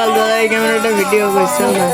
সকাল দাদা এই ক্যামেরাটা ভিডিও করছে না।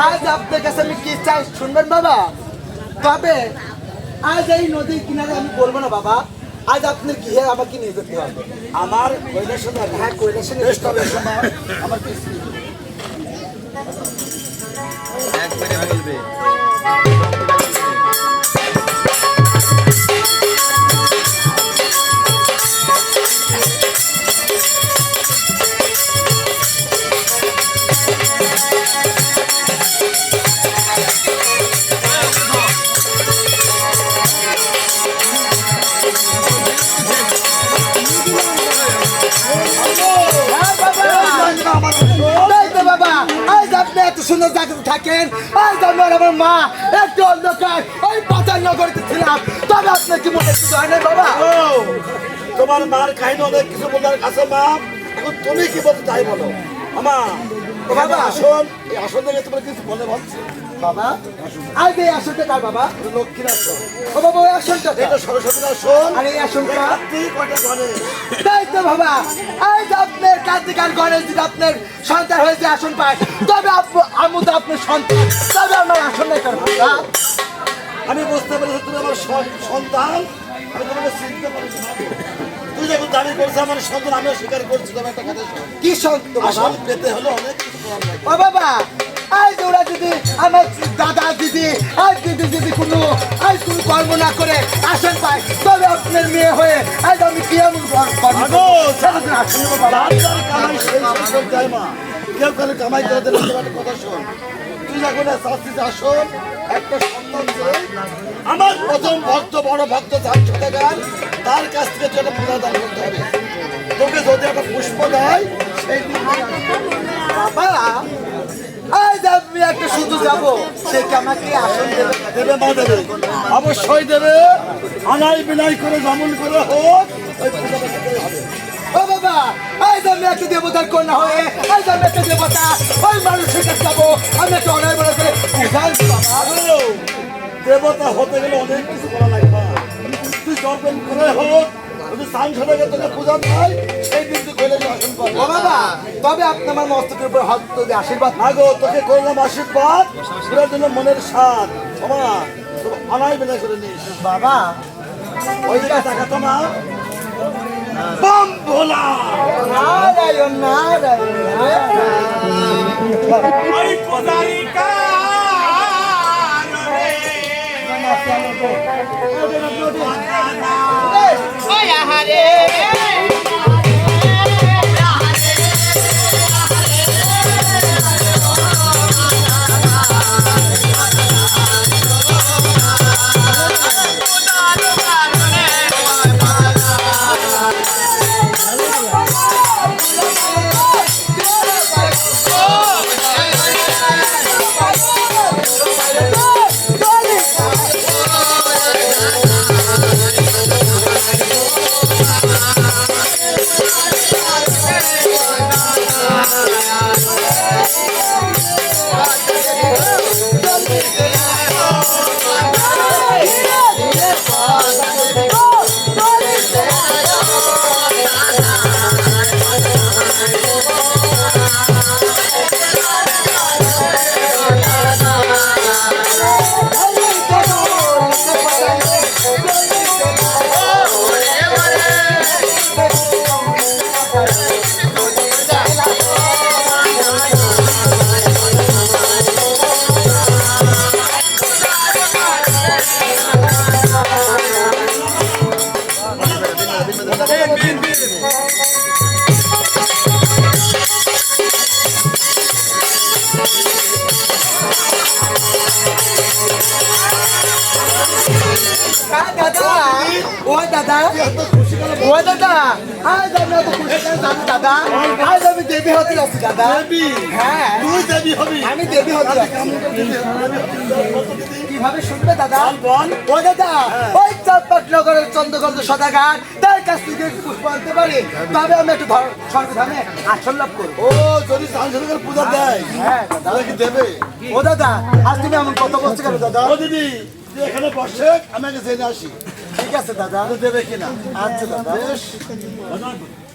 आज आपने कैसे मैं किस चाय सुनबेन बाबा तबे आज এই নদীর কিনারে আমি বলবো না বাবা আজ আপনি কি হে আমাকে নিয়ে যেতে হবে আমার কৈলাসে হ্যাঁ কৈলাসে টেস্ট হবে সময় আমার কি একবারে বলবে সুন্দর জায়গাতে থাকেন আজ আমার আমার মা একটু অন্ধকার ওই পাতার নগরীতে ছিলাম তবে আপনার কি মনে কিছু হয় না বাবা তোমার মার খাইনি অনেক কিছু বলার কাছে মা এখন তুমি কি বলতে তাই বলো আমা বাবা আসুন এই আসন থেকে তোমার কিছু বলে বলছে বাবা আজ এই আসনটা কার বাবা? লক্ষ্মীর আসন, ও বাবা ওই আসনটা কার? এটা সরস্বতীর আসন। আর এই আসনটা? কার্তিক, ওটা গণেশ। তাই তো বাবা, আজ আপনার কার্তিক আর গণেশ যদি আপনার সন্তান হয়েছে আসন পায়, তবে আমি তো আপনার সন্তান, তবে আমার আসন নাই কার বাবা? আমি বুঝতে পেরেছি তুমি আমার সন্তান, আমি তোমাকে চিনতে পারছি না। তুই যখন দাবি করছিস আমার সন্তান, আমিও স্বীকার করছি। তবে একটা কথা শোন, কি সন্তান বাবা? আসল পেতে হলে অনেক কিছু করার লাগে। ও বাবা, আজ ওরা যদি আমার দাদা দিদি আর দিদি যদি কোনো আজ কোনো কর্ম না করে আসন পায়, তবে আপনার মেয়ে হয়ে আজ আমি কি এমন কর্ম আগো, আসন নেবো বাবা? যার যার কামাই সেই সেই করতে হয় মা। কেউ কারো কামাই করে দিলে তোমার একটা কথা শোন, তুই যখন চাচ্ছিস আসন, একটা সন্তান চাই, আমার প্রথম ভক্ত, বড় ভক্ত যার সদাগার, তার কাছ থেকে তুই একটা পূজা দান করতে হবে। তোকে যদি একটা পুষ্প দেয়, সেই দিন বাবা, আজ আমি একটা শুধু যাব, সে কি আমাকে আসন দেবে? দেবে মা, দেবে, অবশ্যই দেবে। আনাই বিনাই করে যেমন করে হোক ওই পূজাটা করতেই হবে। ও বাবা, আজ আমি একটা দেবতার কন্যা হয়ে আজ আমি একটা দেবতা ওই মানুষের কাছে যাবো, আমি একটা অনায় বলে করে পূজা দিব বাবা। আগো, দেবতা হতে গেলে অনেক কিছু করা লাগবে। তুই যখন করে হোক, যদি সান সদাগে তোকে পূজা দেয়, সেই দিন তুই কইলে আসন পাবি। ও বাবা, তবে আপনি আমার মস্তকের উপর হাত তুলে আশীর্বাদ আগো, তোকে করলাম আশীর্বাদ, তোর জন্য মনের স্বাদ। ক্ষমা, আনাই বিনাই করে নিস। বাবা। ওই দিকে তাকাতো না। বম ভোলা, নারায়ণ নারায়ণ ওই পদারি কান রে ওই আহারে দাদা, ও দাদা, ও দাদা, আজ আমি এত খুশি কেন জানো দাদা? আজ আমি দেবী হতে যাচ্ছি দাদা। দেবী? হ্যাঁ, তুই দেবী হবি? আমি দেবী হতে যাচ্ছি। কিভাবে শুনবে দাদা? বল। ও দাদা, ওই চাঁদপাটনগরের চন্দ্রগঞ্জ সদাগার, তার কাছ থেকে একটু পুষ্প আনতে পারি, তবে আমি একটু স্বর্গধামে আসন লাভ করবো। ও যদি সান সদাগের পূজা দেয়, হ্যাঁ দাদা। তাহলে কি দেবে? ও দাদা, আজ তুমি এমন কত বলছো কেন দাদা? ও দিদি, তুই এখানে বসে, আমি আগে জেনে আসি ঠিক আছে দাদা। তো দেবে কিনা। আচ্ছা দাদা। বেশ।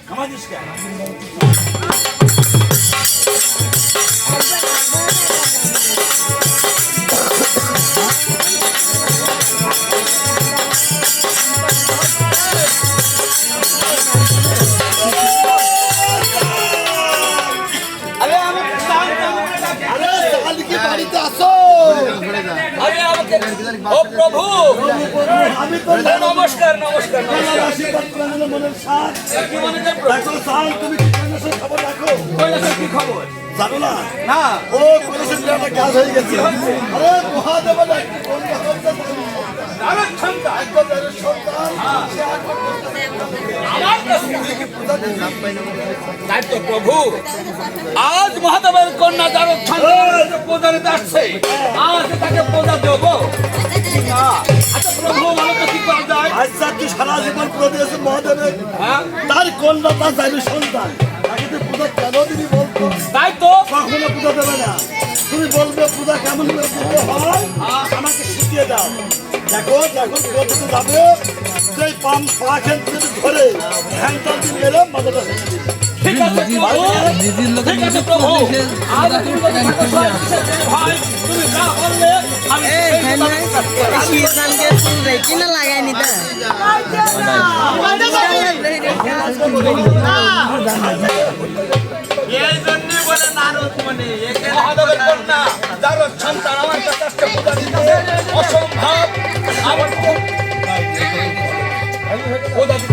খামাদিস কে আরে আমি আরে সাল কি বাড়িতে আসো? আরে আমাকে ও প্রভু আমি তো নমস্কার নমস্কার তোমার আশীর্বাদ করে নিলে মনের স্বাদ। কি মনে দেখো সাল, তুমি কি কৈলাসের খবর রাখো? কৈলাসের কি খবর জানো না? না ও কৈলাসের একটা কাজ হয়ে গেছে। আরে মহাদেব নাকি কন্যা হত্যা করলো। আরে ক্ষমতা একদম এর সন্তান, সে একদম আমার কাছে তাই তো প্রভু আজ মহাদেবের কন্যা যার প্রদানিত আসছে আজ তাকে প্রদা দেব না। আচ্ছা প্রভু ভালো তো কি করা যায়? আচ্ছা, তুই সারা জীবন পুরো দিয়েছে মহাদেবের, হ্যাঁ তার কন্যা তার যাইবে সন্তান, তাকে তুই পূজা কেন দিবি বলতো? তাই তো কখনো পূজা দেবে না। তুমি বলবে পূজা কেমন করে দিতে হয়, আমাকে শিখিয়ে দাও। দেখো যখন পদ্ধতি যাবে, সেই পা খেলতে ধরে হ্যান্ডটা দিয়ে মেরে মাথাটা ভেঙে দিবে। ঠিক আছে প্রভু, ঠিক আছে প্রভু। আজ তুমি যদি থাকো ভাই, তুমি না বললে আমি সেই শীতানকে ফুল রে কিনা লাগাই নিতা এই জন্য বলে নারদ মনে এখানে মহাদেবের কন্যা যার সন্তান আমার কাছে পূজা দিতে অসম্ভব। আমার পূজা দিতে